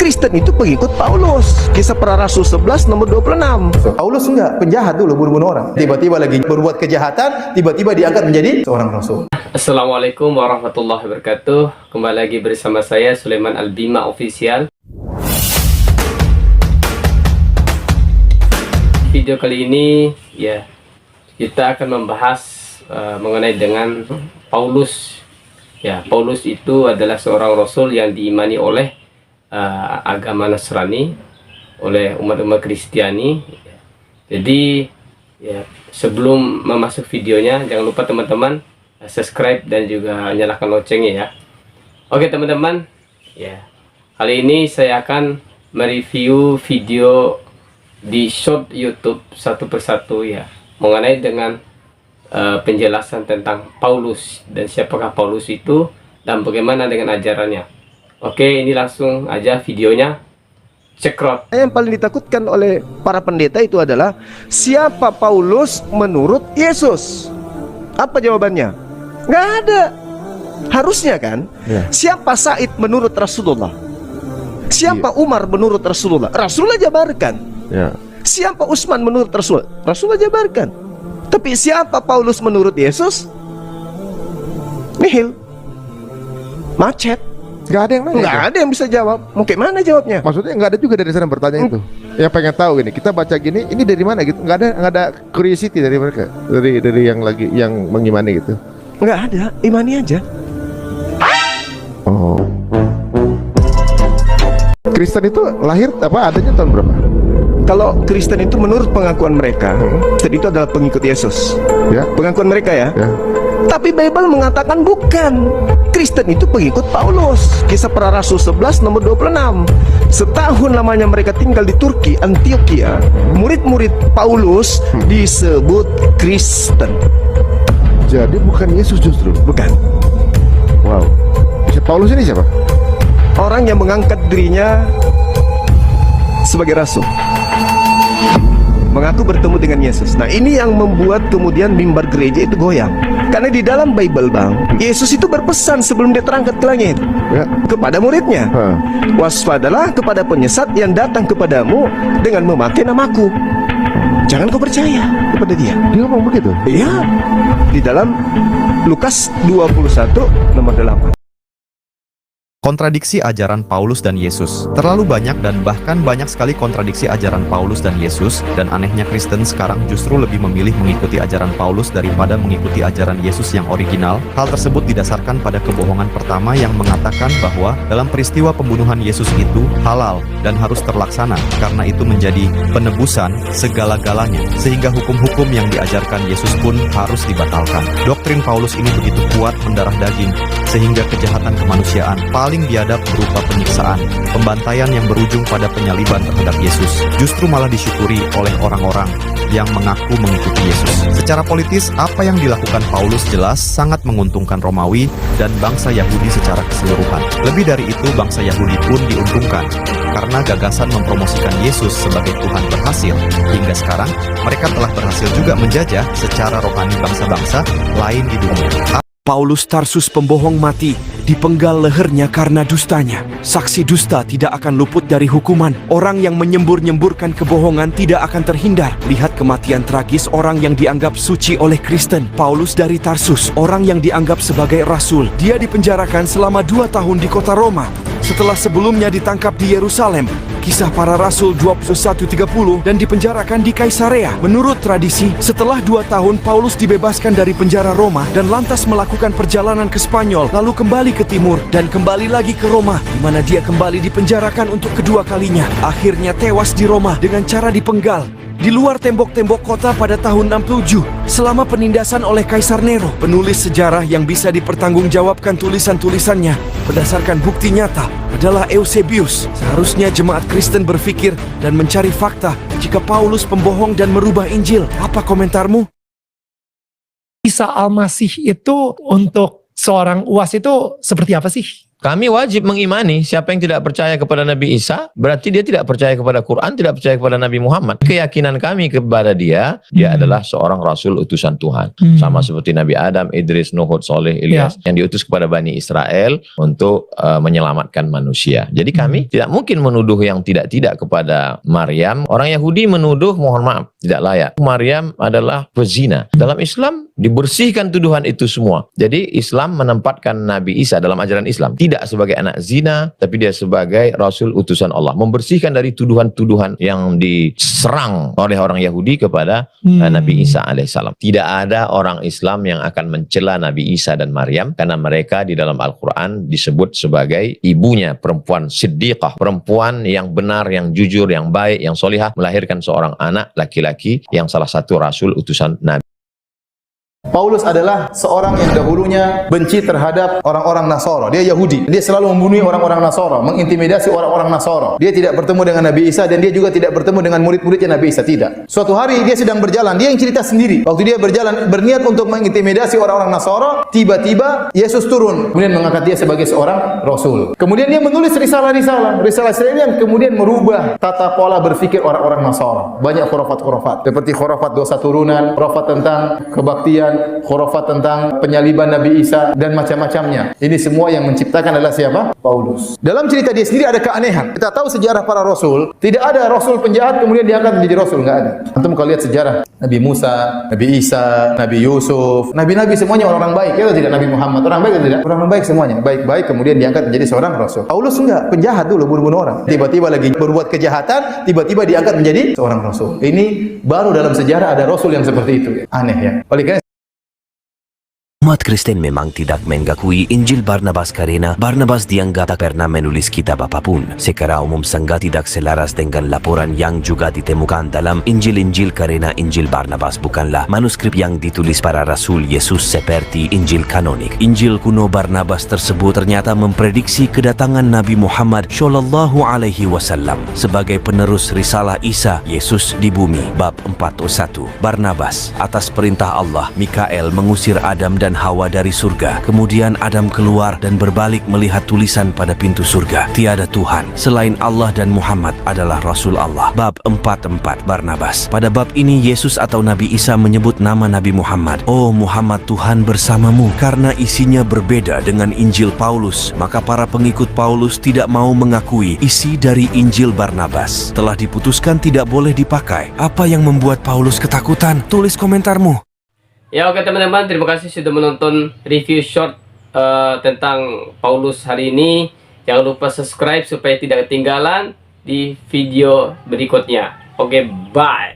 Kristen itu pengikut Paulus. Kisah Para Rasul 11 nomor 26. Paulus enggak, penjahat dulu, bunuh orang. Tiba-tiba lagi berbuat kejahatan, tiba-tiba diangkat menjadi seorang rasul. Assalamualaikum warahmatullahi wabarakatuh. Kembali lagi bersama saya Sulaiman Albima Official. Video kali ini ya kita akan membahas mengenai dengan Paulus. Ya, Paulus itu adalah seorang rasul yang diimani oleh agama Nasrani, oleh umat-umat Kristiani. Jadi ya, sebelum memasuk videonya, jangan lupa teman-teman subscribe dan juga nyalakan loncengnya ya. Oke teman-teman, ya kali ini saya akan mereview video di short YouTube satu persatu ya, mengenai dengan penjelasan tentang Paulus dan siapakah Paulus itu dan bagaimana dengan ajarannya. Oke, ini langsung aja videonya. Cekrot. Yang paling ditakutkan oleh para pendeta itu adalah siapa Paulus menurut Yesus. Apa jawabannya? Nggak ada. Harusnya kan ya. Siapa Said menurut Rasulullah? Siapa Umar menurut Rasulullah? Rasulullah jabarkan ya. Siapa Utsman menurut Rasul? Rasulullah jabarkan. Tapi siapa Paulus menurut Yesus? Nihil. Macet. Nggak ada yang nanya. Nggak ada yang bisa jawab. Mau kayak mana jawabnya? Maksudnya nggak ada juga dari sana bertanya itu. Yang pengen tahu gini, kita baca gini, ini dari mana gitu? Nggak ada curiosity dari mereka, dari yang lagi yang mengimani gitu. Nggak ada, imani aja. Oh. Kristen itu lahir apa adanya tahun berapa? Kalau Kristen itu menurut pengakuan mereka, Kristen itu adalah pengikut Yesus. Ya. Pengakuan mereka ya. Tapi Bible mengatakan bukan. Kristen itu pengikut Paulus. Kisah Para Rasul 11 nomor 26. Setahun lamanya mereka tinggal di Turki, Antioquia. Murid-murid Paulus disebut Kristen. Jadi bukan Yesus justru. Bukan. Wow. Paulus ini siapa? Orang yang mengangkat dirinya sebagai rasul, mengaku bertemu dengan Yesus. Nah, ini yang membuat kemudian mimbar gereja itu goyang. Karena di dalam Bible, Bang, Yesus itu berpesan sebelum dia terangkat ke langit ya, kepada muridnya, waspadalah kepada penyesat yang datang kepadamu dengan memakai namaku. Jangan kau percaya kepada dia. Dia ngomong begitu? Iya. Di dalam Lukas 21 nomor 8. Kontradiksi ajaran Paulus dan Yesus. Terlalu banyak dan bahkan banyak sekali kontradiksi ajaran Paulus dan Yesus, dan anehnya Kristen sekarang justru lebih memilih mengikuti ajaran Paulus daripada mengikuti ajaran Yesus yang original. Hal tersebut didasarkan pada kebohongan pertama yang mengatakan bahwa dalam peristiwa pembunuhan Yesus itu halal dan harus terlaksana karena itu menjadi penebusan segala-galanya, sehingga hukum-hukum yang diajarkan Yesus pun harus dibatalkan. Doktrin Paulus ini begitu kuat mendarah daging sehingga kejahatan kemanusiaan paling biadab berupa penyiksaan, pembantaian yang berujung pada penyaliban terhadap Yesus justru malah disyukuri oleh orang-orang yang mengaku mengikuti Yesus. Secara politis, apa yang dilakukan Paulus jelas sangat menguntungkan Romawi dan bangsa Yahudi secara keseluruhan. Lebih dari itu, bangsa Yahudi pun diuntungkan karena gagasan mempromosikan Yesus sebagai Tuhan berhasil. Hingga sekarang, mereka telah berhasil juga menjajah secara rohani bangsa-bangsa lain di dunia. Paulus Tarsus pembohong mati, dipenggal lehernya karena dustanya. Saksi dusta tidak akan luput dari hukuman. Orang yang menyembur-nyemburkan kebohongan tidak akan terhindar. Lihat kematian tragis orang yang dianggap suci oleh Kristen. Paulus dari Tarsus, orang yang dianggap sebagai rasul. Dia dipenjarakan selama 2 tahun di kota Roma setelah sebelumnya ditangkap di Yerusalem. Kisah Para Rasul 21:30 dan dipenjarakan di Kaisarea. Menurut tradisi, setelah 2 tahun Paulus dibebaskan dari penjara Roma dan lantas melakukan perjalanan ke Spanyol, lalu kembali ke timur dan kembali lagi ke Roma, di mana dia kembali dipenjarakan untuk kedua kalinya. Akhirnya tewas di Roma dengan cara dipenggal di luar tembok-tembok kota pada tahun 67 selama penindasan oleh Kaisar Nero. Penulis sejarah yang bisa dipertanggungjawabkan tulisan-tulisannya berdasarkan bukti nyata adalah Eusebius. Seharusnya jemaat Kristen berpikir dan mencari fakta jika Paulus pembohong dan merubah Injil. Apa komentarmu? Isa Al-Masih itu untuk seorang UAS itu seperti apa sih? Kami wajib mengimani siapa yang tidak percaya kepada Nabi Isa, berarti dia tidak percaya kepada Quran, tidak percaya kepada Nabi Muhammad. Keyakinan kami kepada dia adalah seorang Rasul utusan Tuhan. Sama seperti Nabi Adam, Idris, Nuh, Soleh, Ilyas, yang diutus kepada Bani Israel untuk menyelamatkan manusia. Jadi kami tidak mungkin menuduh yang tidak-tidak kepada Maryam. Orang Yahudi menuduh, mohon maaf, tidak layak. Maryam adalah pezina. Dalam Islam dibersihkan tuduhan itu semua. Jadi Islam menempatkan Nabi Isa dalam ajaran Islam tidak sebagai anak zina, tapi dia sebagai Rasul utusan Allah, membersihkan dari tuduhan-tuduhan yang diserang oleh orang Yahudi kepada Nabi Isa alaihissalam. Tidak ada orang Islam yang akan mencela Nabi Isa dan Maryam, karena mereka di dalam Al-Quran disebut sebagai ibunya, perempuan siddiqah, perempuan yang benar, yang jujur, yang baik, yang solihah, melahirkan seorang anak laki-laki yang salah satu Rasul utusan Nabi. Paulus adalah seorang yang dahulunya benci terhadap orang-orang Nasara. Dia Yahudi. Dia selalu membunuh orang-orang Nasara, mengintimidasi orang-orang Nasara. Dia tidak bertemu dengan Nabi Isa dan dia juga tidak bertemu dengan murid-muridnya Nabi Isa, tidak. Suatu hari dia sedang berjalan, dia yang cerita sendiri. Waktu dia berjalan berniat untuk mengintimidasi orang-orang Nasara, tiba-tiba Yesus turun, kemudian mengangkat dia sebagai seorang rasul. Kemudian dia menulis risalah-risalah yang kemudian merubah tata pola berpikir orang-orang Nasara. Banyak khurafat-khurafat, seperti khurafat dosa turunan, khurafat tentang kebaktian, khurafat tentang penyaliban Nabi Isa dan macam-macamnya. Ini semua yang menciptakan adalah siapa? Paulus. Dalam cerita dia sendiri ada keanehan. Kita tahu sejarah para rasul, tidak ada rasul penjahat kemudian diangkat menjadi rasul, enggak ada. Antum kalau lihat sejarah Nabi Musa, Nabi Isa, Nabi Yusuf, nabi-nabi semuanya orang baik. Ya tidak, Nabi Muhammad orang baik atau tidak? Orang baik semuanya, baik-baik kemudian diangkat menjadi seorang rasul. Paulus enggak, penjahat dulu, bunuh-bunuh orang. Tiba-tiba lagi berbuat kejahatan, tiba-tiba diangkat menjadi seorang rasul. Ini baru dalam sejarah ada rasul yang seperti itu. Aneh ya. Oleh karena Umat Kristen memang tidak mengakui Injil Barnabas karena Barnabas dianggap tak pernah menulis kitab apapun. Secara umum sangat tidak selaras dengan laporan yang juga ditemukan dalam Injil-Injil karena Injil Barnabas bukanlah manuskrip yang ditulis para Rasul Yesus seperti Injil kanonik. Injil kuno Barnabas tersebut ternyata memprediksi kedatangan Nabi Muhammad Shallallahu Alaihi Wasallam sebagai penerus risalah Isa Yesus di bumi. Bab 41. Barnabas atas perintah Allah, Mikael mengusir Adam dan Hawa dari surga. Kemudian Adam keluar dan berbalik melihat tulisan pada pintu surga. Tiada Tuhan selain Allah dan Muhammad adalah Rasul Allah. Bab 44. Barnabas. Pada bab ini Yesus atau Nabi Isa menyebut nama Nabi Muhammad. Oh Muhammad, Tuhan bersamamu. Karena isinya berbeda dengan Injil Paulus, maka para pengikut Paulus tidak mau mengakui isi dari Injil Barnabas. Telah diputuskan tidak boleh dipakai. Apa yang membuat Paulus ketakutan? Tulis komentarmu. Ya oke teman-teman, terima kasih sudah menonton review short tentang Paulus hari ini. Jangan lupa subscribe supaya tidak ketinggalan di video berikutnya. Oke, bye.